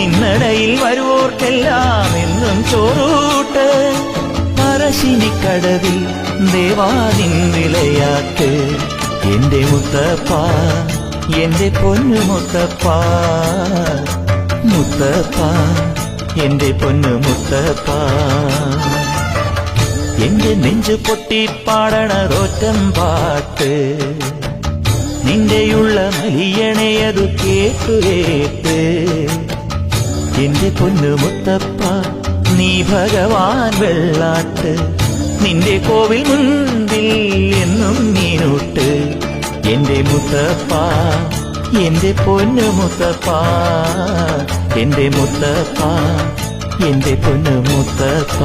നിന്നടയിൽ വരുവോർക്കെല്ലാം എന്നും ചോറൂട്ട്. പറശ്ശിനിക്കടവിൽ ദേവാനിൻ വിളയാട്ട്. എന്റെ മുത്തപ്പ, എന്റെ പൊന്നു മുത്തപ്പ, മുത്തപ്പ, എന്റെ പൊന്നു മുത്തപ്പ. എന്റെ നെഞ്ചു പൊട്ടി പാടണതൊറ്റം പാട്ട്. നിന്റെയുള്ള മലിയണയതു കേട്ടുകേട്ട്. എന്റെ പൊന്നു മുത്തപ്പ, നീ ഭഗവാൻ വെള്ളാട്ട്. നിന്റെ കോവിൽ മുൻപിൽ എന്നും നീനൂട്ട്. എന്റെ മുത്തപ്പ, എന്റെ പൊന്നു മുത്തപ്പ, എന്റെ മുത്തപ്പ, എന്റെ പൊന്നു മുത്തപ്പ.